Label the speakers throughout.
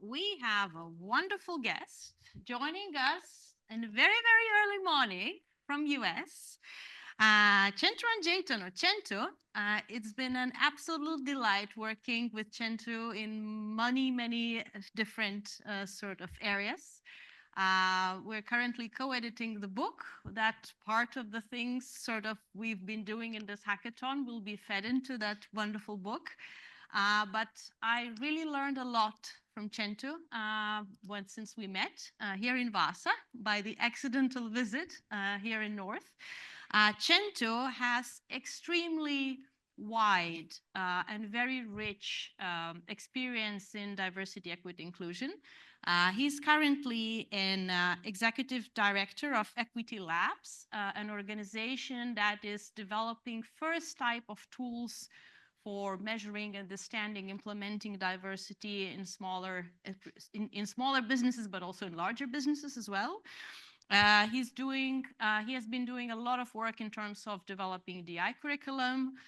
Speaker 1: we have a wonderful guest joining us in a very, very early morning from US. Chenthuran Jayton, or Chenthu. It's been an absolute delight working with Chenthu in many different sort of areas. We're currently co-editing the book. That part of the things sort of we've been doing in this hackathon will be fed into that wonderful book. But I really learned a lot from Chenthu since we met here in Vasa by the accidental visit here in North. Chenthu has extremely wide and very rich experience in diversity, equity, inclusion. He's currently an executive director of Equity Labs, an organization that is developing first type of tools for measuring, understanding, implementing diversity in smaller businesses, but also in larger businesses as well. He has been doing a lot of work in terms of developing DEI curriculum,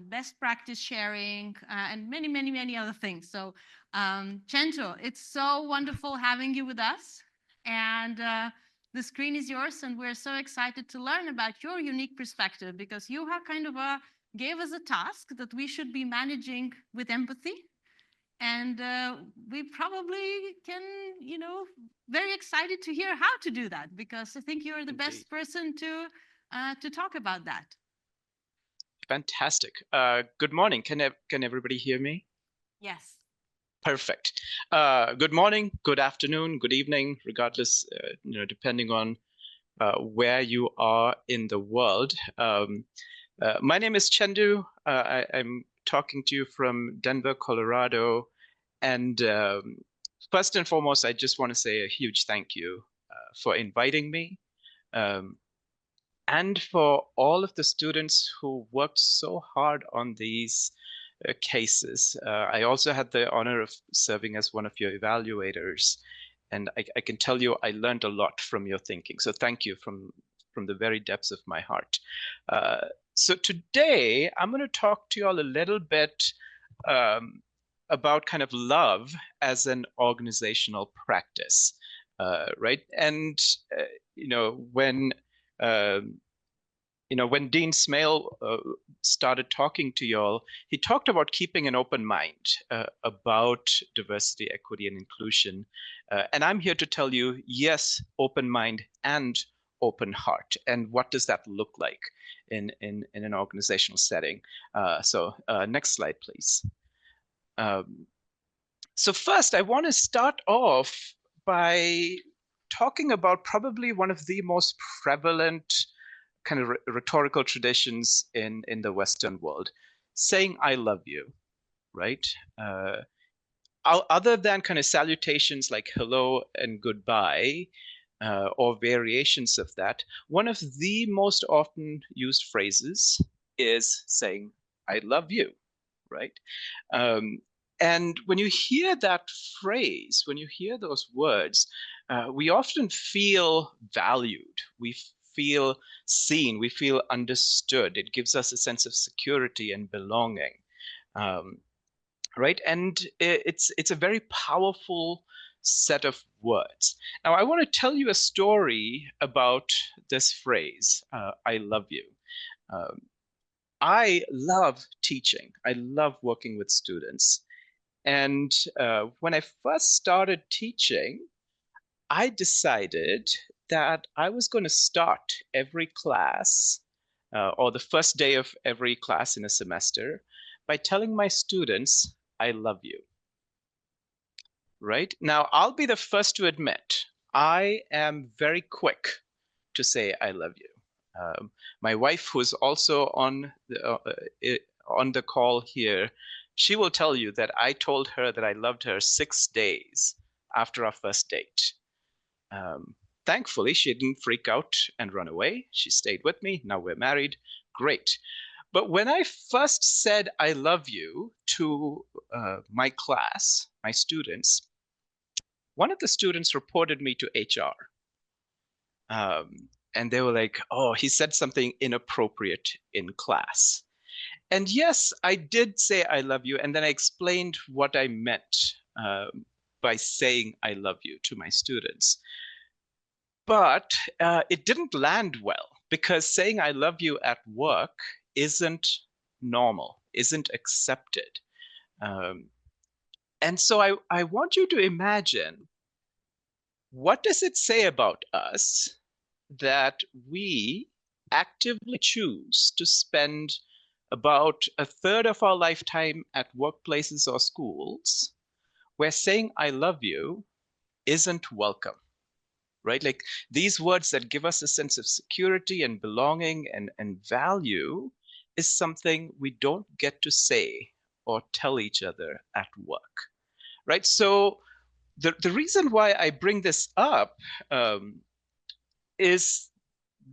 Speaker 1: best practice sharing, and many other things. So, Chenthu, it's so wonderful having you with us. And the screen is yours, and we're so excited to learn about your unique perspective because you have kind of gave us a task that we should be managing with empathy. And we probably can, very excited to hear how to do that because I think you're the best person to talk about that.
Speaker 2: Fantastic. Good morning. Can everybody hear me?
Speaker 1: Yes.
Speaker 2: Perfect. Good morning, good afternoon, good evening, regardless, depending on where you are in the world. My name is Chenthu. I'm talking to you from Denver, Colorado. And first and foremost, I just want to say a huge thank you for inviting me. And for all of the students who worked so hard on these cases. I also had the honor of serving as one of your evaluators. And I can tell you, I learned a lot from your thinking. So thank you from the very depths of my heart. So today, I'm going to talk to you all a little bit about kind of love as an organizational practice, right? And, when Dean Smale started talking to y'all, he talked about keeping an open mind about diversity, equity, and inclusion. And I'm here to tell you, yes, open mind and open heart. And what does that look like in an organizational setting? So next slide, please. So first, I want to start off by talking about probably one of the most prevalent kind of rhetorical traditions in the Western world, saying "I love you," right? Other than kind of salutations like hello and goodbye, or variations of that, one of the most often used phrases is saying "I love you," right? And when you hear that phrase, when you hear those words, we often feel valued. We feel seen. We feel understood. It gives us a sense of security and belonging, right? And it's a very powerful set of words. Now, I want to tell you a story about this phrase, "I love you." I love teaching. I love working with students. And when I first started teaching, I decided that I was going to start every class or the first day of every class in a semester by telling my students, "I love you." Right? Now, I'll be the first to admit, I am very quick to say "I love you." My wife, who's also on the call here, she will tell you that I told her that I loved her 6 days after our first date. Thankfully, she didn't freak out and run away. She stayed with me. Now we're married. Great. But when I first said "I love you" to my class, my students, one of the students reported me to HR. And they were like, "Oh, he said something inappropriate in class." And yes, I did say "I love you," and then I explained what I meant by saying I love you to my students. But it didn't land well because saying I love you at work isn't normal, isn't accepted. And so I want you to imagine, what does it say about us that we actively choose to spend about a third of our lifetime at workplaces or schools where saying I love you isn't welcome, right? Like these words that give us a sense of security and belonging and value is something we don't get to say or tell each other at work, right? So the reason why I bring this up is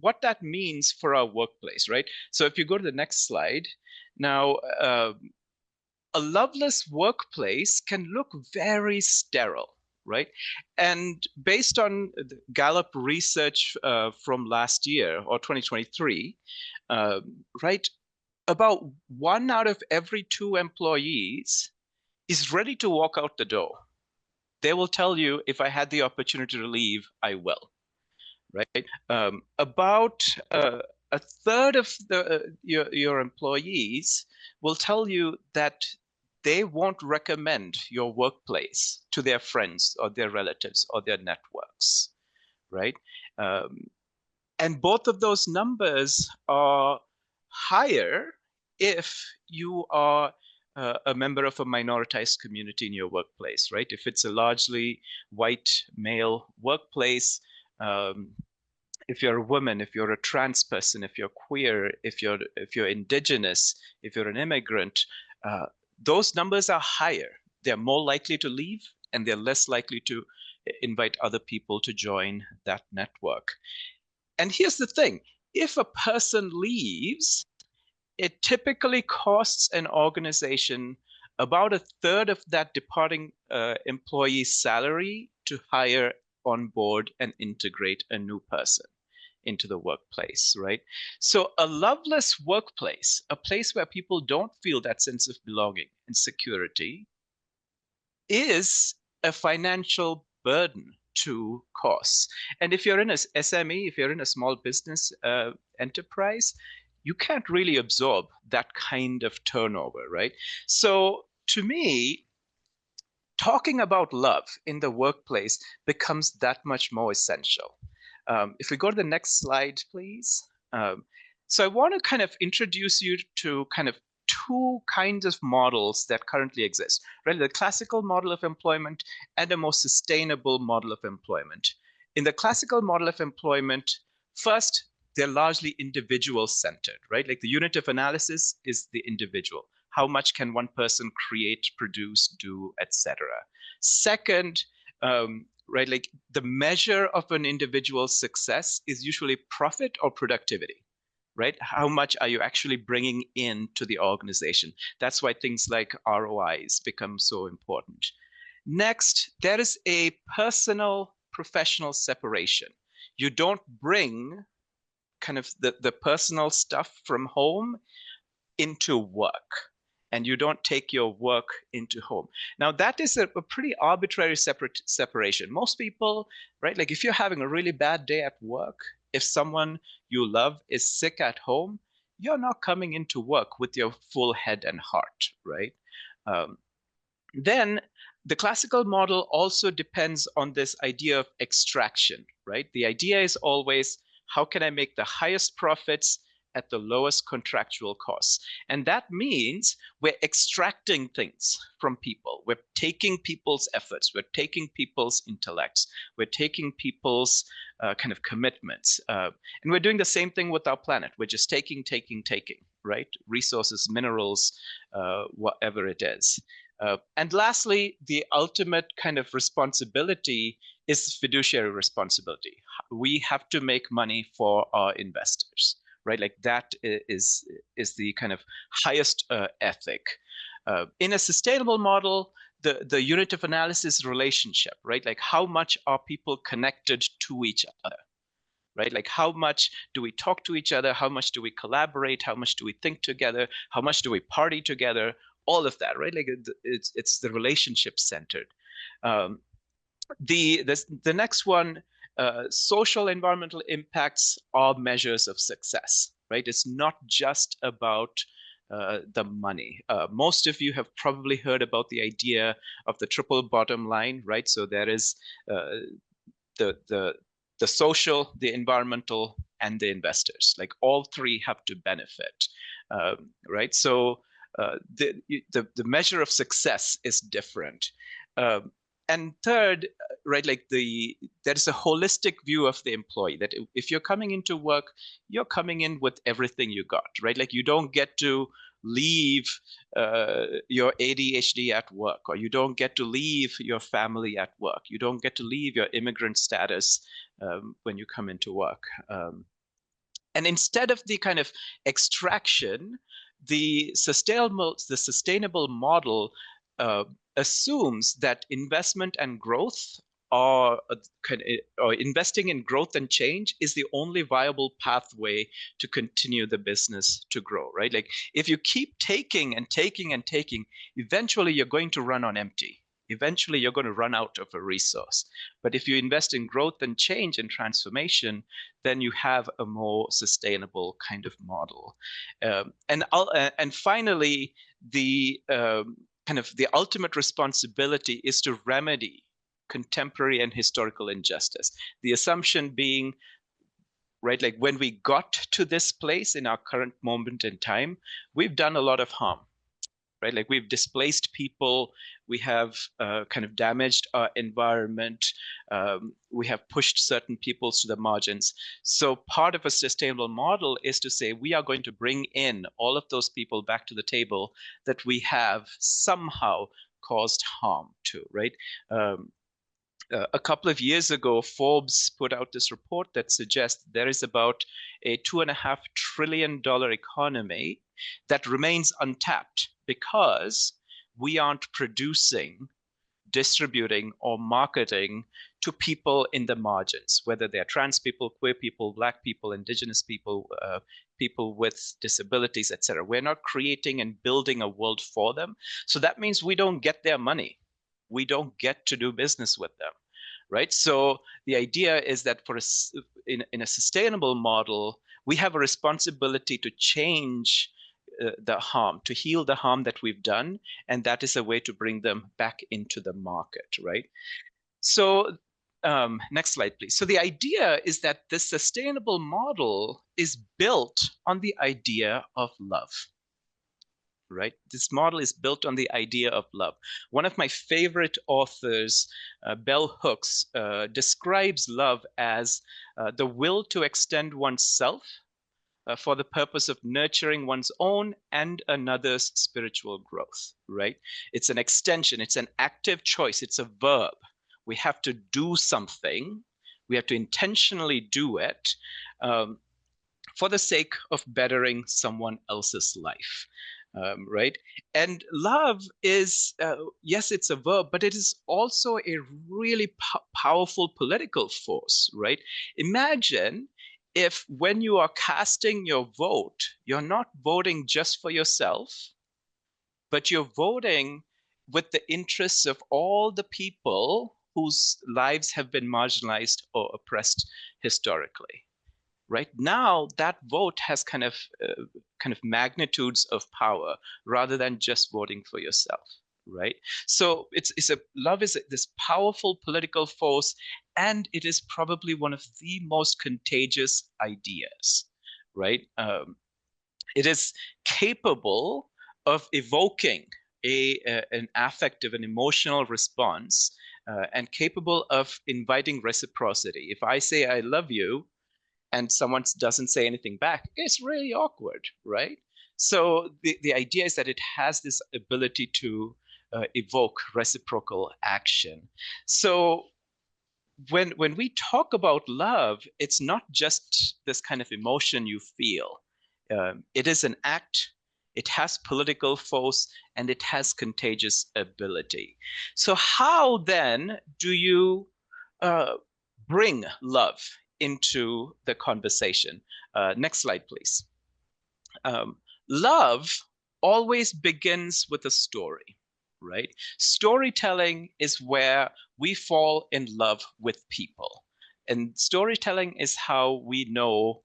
Speaker 2: what that means for our workplace, right? So if you go to the next slide, now a loveless workplace can look very sterile, right? And based on the Gallup research from last year or 2023, right, about 1 out of every 2 employees is ready to walk out the door. They will tell you, if I had the opportunity to leave, I will, right? About a third of your employees will tell you that they won't recommend your workplace to their friends or their relatives or their networks, right? And both of those numbers are higher if you are a member of a minoritized community in your workplace, right? If it's a largely white male workplace, if you're a woman, if you're a trans person, if you're queer, if you're indigenous, if you're an immigrant, those numbers are higher. They're more likely to leave, and they're less likely to invite other people to join that network. And here's the thing: if a person leaves, it typically costs an organization about a third of that departing employee's salary to hire, onboard, and integrate a new person into the workplace, right? So a loveless workplace, a place where people don't feel that sense of belonging and security, is a financial burden to costs. And if you're in a SME, if you're in a small business enterprise, you can't really absorb that kind of turnover, right? So to me, talking about love in the workplace becomes that much more essential. If we go to the next slide, please. So I want to kind of introduce you to kind of 2 kinds of models that currently exist, right? The classical model of employment and a more sustainable model of employment. In the classical model of employment, first, they're largely individual centered, right? Like the unit of analysis is the individual. How much can one person create, produce, do, etc. Second, right, like the measure of an individual's success is usually profit or productivity, right? How much are you actually bringing in to the organization? That's why things like ROIs become so important. Next, there is a personal professional separation. You don't bring kind of the personal stuff from home into work, and you don't take your work into home. Now that is a pretty arbitrary separation. Most people, right, like if you're having a really bad day at work, if someone you love is sick at home, you're not coming into work with your full head and heart, right? Then the classical model also depends on this idea of extraction, right? The idea is always, how can I make the highest profits at the lowest contractual costs? And that means we're extracting things from people. We're taking people's efforts. We're taking people's intellects. We're taking people's kind of commitments. And we're doing the same thing with our planet. We're just taking, right? Resources, minerals, whatever it is. And lastly, the ultimate kind of responsibility is fiduciary responsibility. We have to make money for our investors, right? Like that is the kind of highest ethic. In a sustainable model, the unit of analysis is relationship, right? Like how much are people connected to each other, right? Like how much do we talk to each other? How much do we collaborate? How much do we think together? How much do we party together? All of that, right? Like it's the relationship centered. The next one, social environmental impacts are measures of success, right? It's not just about the money. Most of you have probably heard about the idea of the triple bottom line, right? So there is the the social, the environmental, and the investors. Like all three have to benefit, right? So the measure of success is different. And third, right, like there's a holistic view of the employee that if you're coming into work, you're coming in with everything you got, right? Like you don't get to leave your ADHD at work, or you don't get to leave your family at work. You don't get to leave your immigrant status when you come into work. And instead of the kind of extraction, the sustainable model assumes that investment and growth or investing in growth and change is the only viable pathway to continue the business to grow, right? Like if you keep taking and taking and taking, eventually you're going to run on empty. Eventually you're going to run out of a resource. But if you invest in growth and change and transformation, then you have a more sustainable kind of model. And finally, the kind of the ultimate responsibility is to remedy contemporary and historical injustice. The assumption being, right, like when we got to this place in our current moment in time, we've done a lot of harm, right? Like we've displaced people, we have kind of damaged our environment, we have pushed certain peoples to the margins. So part of a sustainable model is to say we are going to bring in all of those people back to the table that we have somehow caused harm to, right? A couple of years ago, Forbes put out this report that suggests there is about a $2.5 trillion economy that remains untapped because we aren't producing, distributing, or marketing to people in the margins, whether they're trans people, queer people, Black people, Indigenous people, people with disabilities, etc. We're not creating and building a world for them. So that means we don't get their money. We don't get to do business with them, right? So the idea is that in a sustainable model, we have a responsibility to change the harm, to heal the harm that we've done, and that is a way to bring them back into the market, right? So next slide, please. So the idea is that this sustainable model is built on the idea of love. Right? This model is built on the idea of love. One of my favorite authors, Bell Hooks, describes love as the will to extend oneself for the purpose of nurturing one's own and another's spiritual growth, right? It's an extension, it's an active choice, it's a verb. We have to do something, we have to intentionally do it for the sake of bettering someone else's life. Right? And love is, yes, it's a verb, but it is also a really powerful political force, right? Imagine if when you are casting your vote, you're not voting just for yourself, but you're voting with the interests of all the people whose lives have been marginalized or oppressed historically. Right now, that vote has kind of magnitudes of power rather than just voting for yourself, right? So love is this powerful political force, and it is probably one of the most contagious ideas, right? It is capable of evoking an affective, an emotional response, and capable of inviting reciprocity. If I say I love you, and someone doesn't say anything back, it's really awkward, right? So the idea is that it has this ability to evoke reciprocal action. So when we talk about love, it's not just this kind of emotion you feel. It is an act, it has political force, and it has contagious ability. So how then do you bring love into the conversation? Next slide, please. Love always begins with a story. right? Storytelling is where we fall in love with people. And storytelling is how we know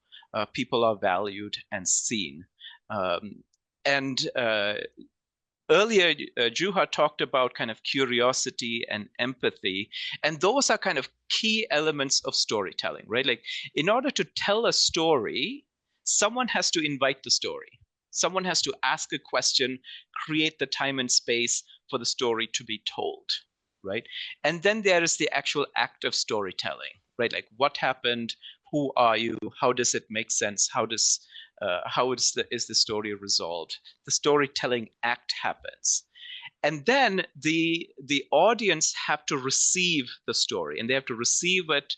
Speaker 2: people are valued and seen. Um, and Earlier, Juha talked about kind of curiosity and empathy, and those are kind of key elements of storytelling, right? Like, in order to tell a story, someone has to invite the story. Someone has to ask a question, create the time and space for the story to be told, right? And then there is the actual act of storytelling, right? Like, what happened? Who are you? How does it make sense? How is the story resolved? The storytelling act happens, and then the audience have to receive the story, and they have to receive it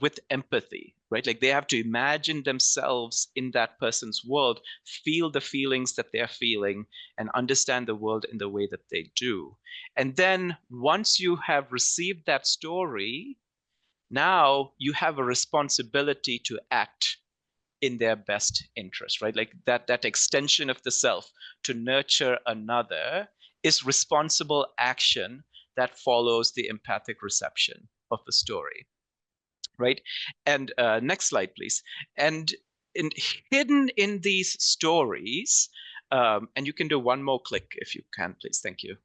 Speaker 2: with empathy, right? Like, they have to imagine themselves in that person's world, feel the feelings that they're feeling, and understand the world in the way that they do. And then once you have received that story, now you have a responsibility to act in their best interest, right? Like, that extension of the self to nurture another is responsible action that follows the empathic reception of the story, right? And next slide, please. And hidden in these stories, and you can do one more click if you can, please. Thank you.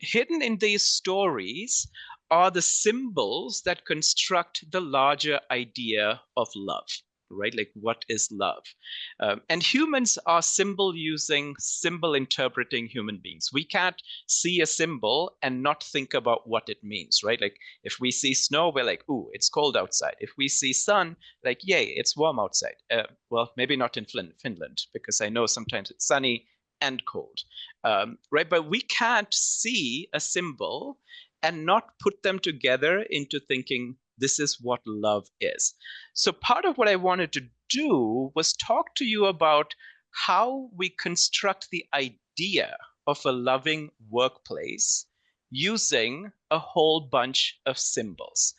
Speaker 2: Hidden in these stories are the symbols that construct the larger idea of love, right? Like, what is love? And humans are symbol using, symbol interpreting human beings. We can't see a symbol and not think about what it means, right? Like, if we see snow, we're like, ooh, it's cold outside. If we see sun, like, yay, it's warm outside. Well, maybe not in Finland, because I know sometimes it's sunny and cold, right? But we can't see a symbol and not put them together into thinking this is what love is. So part of what I wanted to do was talk to you about how we construct the idea of a loving workplace using a whole bunch of symbols.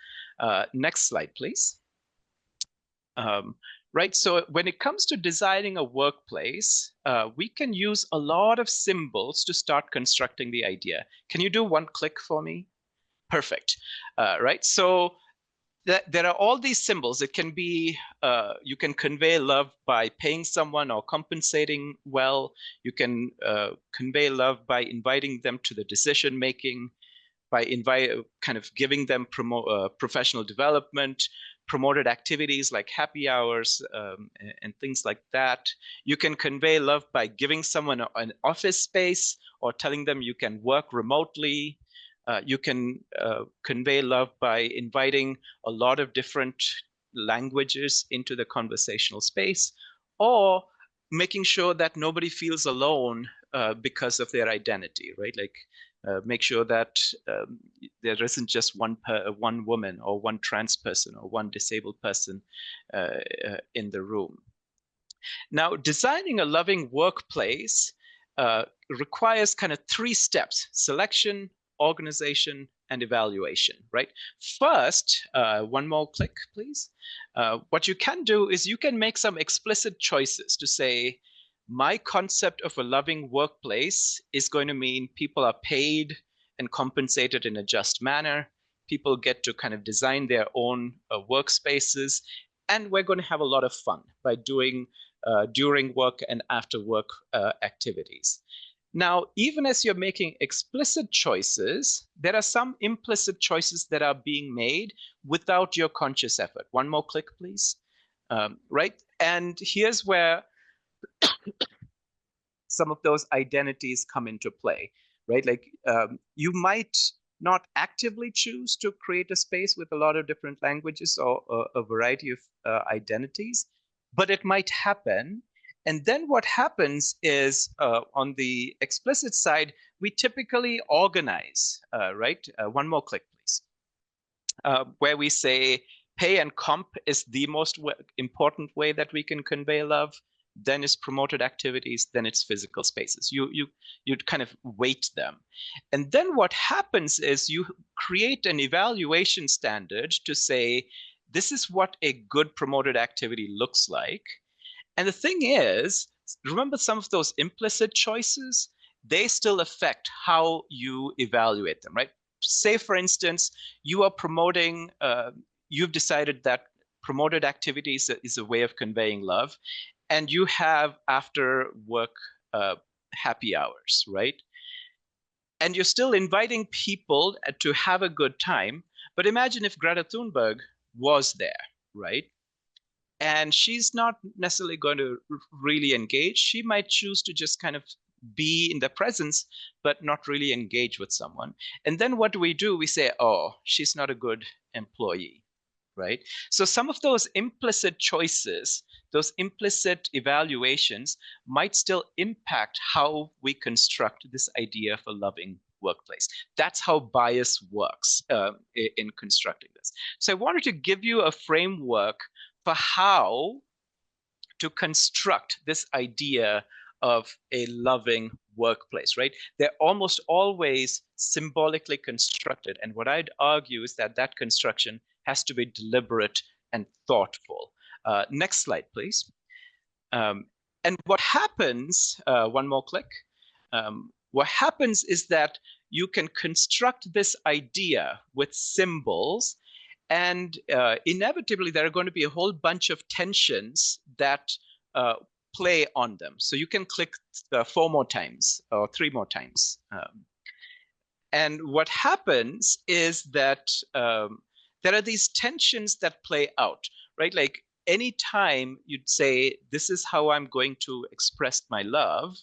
Speaker 2: Next slide, please. Right, so when it comes to designing a workplace, we can use a lot of symbols to start constructing the idea. Can you do one click for me? Perfect. Right, so there are all these symbols. It can be, you can convey love by paying someone or compensating well. You can convey love by inviting them to the decision making, by kind of giving them professional development, promoted activities like happy hours, and things like that. You can convey love by giving someone an office space or telling them you can work remotely. You can convey love by inviting a lot of different languages into the conversational space, or making sure that nobody feels alone because of their identity, right? Like, make sure that there isn't just one woman or one trans person or one disabled person in the room. Now, designing a loving workplace requires kind of 3 steps: selection, organization, and evaluation, right? First, one more click, please. What you can do is you can make some explicit choices to say, my concept of a loving workplace is going to mean people are paid and compensated in a just manner. People get to kind of design their own workspaces, and we're going to have a lot of fun by doing during work and after work activities. Now, even as you're making explicit choices, there are some implicit choices that are being made without your conscious effort. One more click, please. Right? And here's where some of those identities come into play, right? Like, you might not actively choose to create a space with a lot of different languages or a variety of identities, but it might happen. And then what happens is, on the explicit side, we typically organize, right? One more click, please. Where we say pay and comp is the most important way that we can convey love. Then it's promoted activities, then it's physical spaces. You kind of weight them. And then what happens is you create an evaluation standard to say, this is what a good promoted activity looks like. And the thing is, remember some of those implicit choices? they still affect how you evaluate them, right? Say, for instance, you are promoting, you've decided that promoted activities is a way of conveying love, and you have after work happy hours, right? And you're still inviting people to have a good time. But imagine if Greta Thunberg was there, right? And she's not necessarily going to really engage. She might choose to just kind of be in the presence, but not really engage with someone. And then what do? We say, oh, she's not a good employee, right? So some of those implicit choices, those implicit evaluations might still impact how we construct this idea of a loving workplace. That's how bias works in constructing this. So I wanted to give you a framework for how to construct this idea of a loving workplace, right? They're almost always symbolically constructed. And what I'd argue is that that construction has to be deliberate and thoughtful. Next slide, please. And what happens, one more click. What happens is that you can construct this idea with symbols, and inevitably there are going to be a whole bunch of tensions that play on them. So you can click 4 more times or 3 more times. And what happens is that there are these tensions that play out, right? Like anytime you'd say, this is how I'm going to express my love,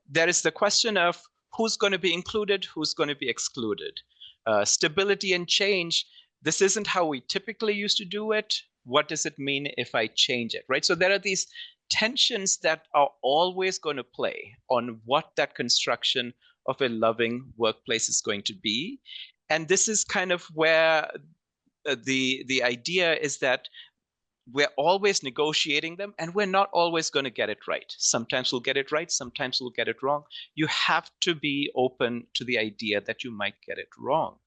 Speaker 2: there is the question of who's going to be included, who's going to be excluded. Stability and change, this isn't how we typically used to do it. What does it mean if I change it, right? So there are these tensions that are always going to play on what that construction of a loving workplace is going to be. And this is kind of where the idea is that we're always negotiating them, and we're not always going to get it right. Sometimes we'll get it right, sometimes we'll get it wrong. You have to be open to the idea that you might get it wrong.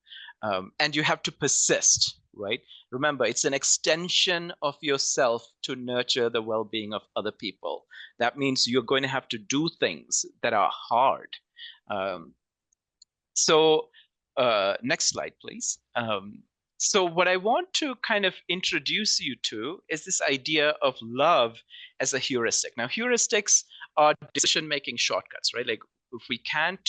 Speaker 2: And you have to persist, right? Remember, it's an extension of yourself to nurture the well-being of other people. That means you're going to have to do things that are hard. Next slide, please. So what I want to kind of introduce you to is this idea of love as a heuristic. Now, heuristics are decision-making shortcuts, right? Like if we can't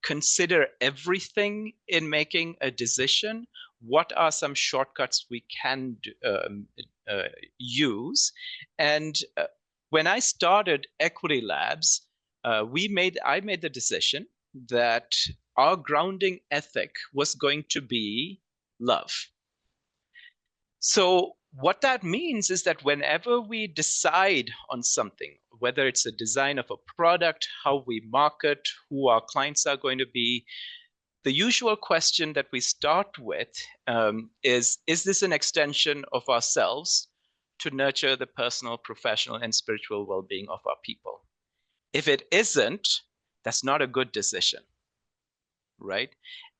Speaker 2: consider everything in making a decision, what are some shortcuts we can use? And when I started Equity Labs, I made the decision that our grounding ethic was going to be love. So what that means is that whenever we decide on something, whether it's a design of a product, how we market, who our clients are going to be, the usual question that we start with is this an extension of ourselves to nurture the personal, professional, and spiritual well-being of our people? If it isn't, that's not a good decision, right?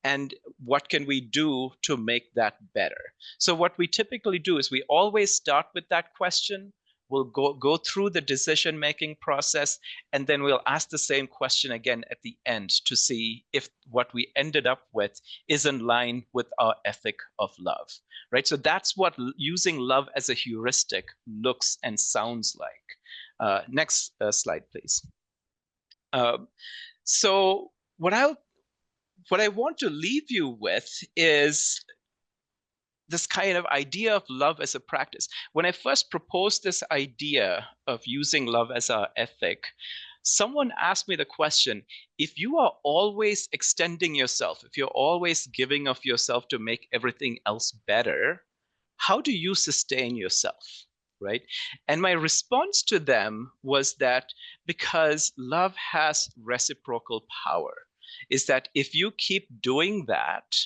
Speaker 2: And what can we do to make that better? So what we typically do is we always start with that question. We'll go through the decision-making process, and then we'll ask the same question again at the end to see if what we ended up with is in line with our ethic of love, right? So that's what using love as a heuristic looks and sounds like. Next slide, please. So what I want to leave you with is this kind of idea of love as a practice. When I first proposed this idea of using love as our ethic, someone asked me the question, if you are always extending yourself, if you're always giving of yourself to make everything else better, how do you sustain yourself, right? And my response to them was that because love has reciprocal power, is that if you keep doing that,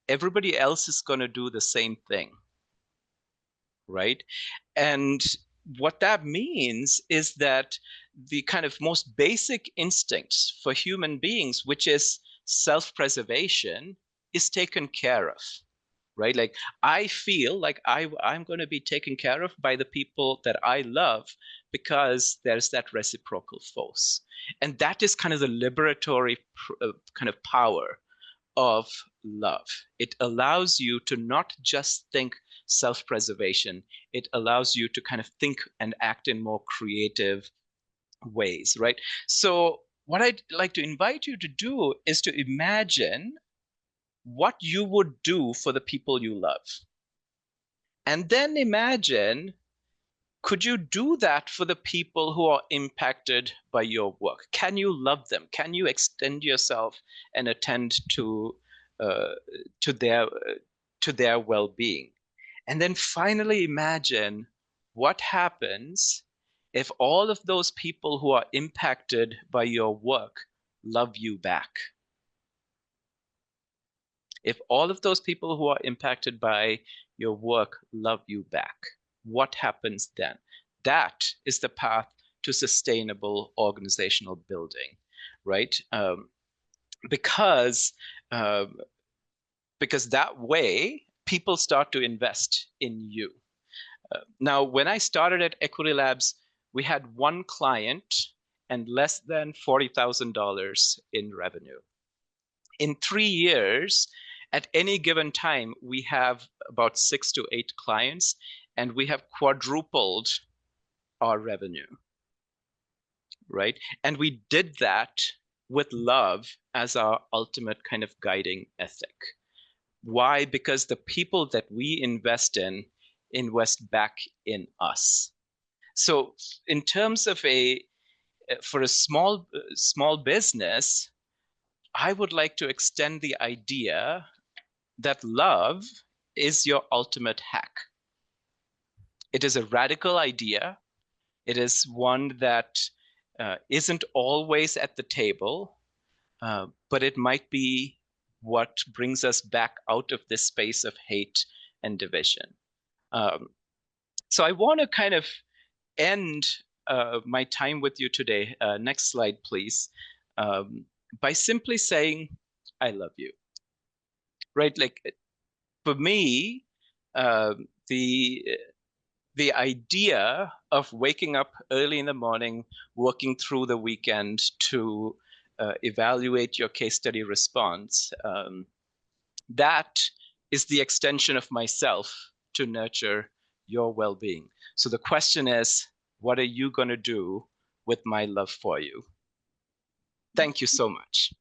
Speaker 2: everybody else is going to do the same thing, right? And what that means is that the kind of most basic instincts for human beings, which is self-preservation, is taken care of. right? Like I feel like I'm going to be taken care of by the people that I love because there's that reciprocal force. And that is kind of the liberatory kind of power of love. It allows you to not just think self-preservation. It allows you to kind of think and act in more creative ways, right? So what I'd like to invite you to do is to imagine what you would do for the people you love. And then imagine, could you do that for the people who are impacted by your work? Can you love them? Can you extend yourself and attend uh, to their to their well-being? And then finally imagine what happens if all of those people who are impacted by your work love you back. If all of those people who are impacted by your work love you back, what happens then? That is the path to sustainable organizational building, right? Because that way people start to invest in you. Now, when I started at Equity Labs, we had one client and less than $40,000 in revenue. In 3 years, at any given time, we have about 6 to 8 clients, and we have quadrupled our revenue, right? And we did that with love as our ultimate kind of guiding ethic. Why? Because the people that we invest in invest back in us. So in terms of for a small business, I would like to extend the idea that love is your ultimate hack. It is a radical idea. It is one that isn't always at the table, but it might be what brings us back out of this space of hate and division. So I want to kind of end my time with you today. Next slide, please. By simply saying, I love you, right? Like for me, the idea of waking up early in the morning, working through the weekend to evaluate your case study response, that is the extension of myself to nurture your well-being. So the question is, what are you going to do with my love for you? Thank you so much.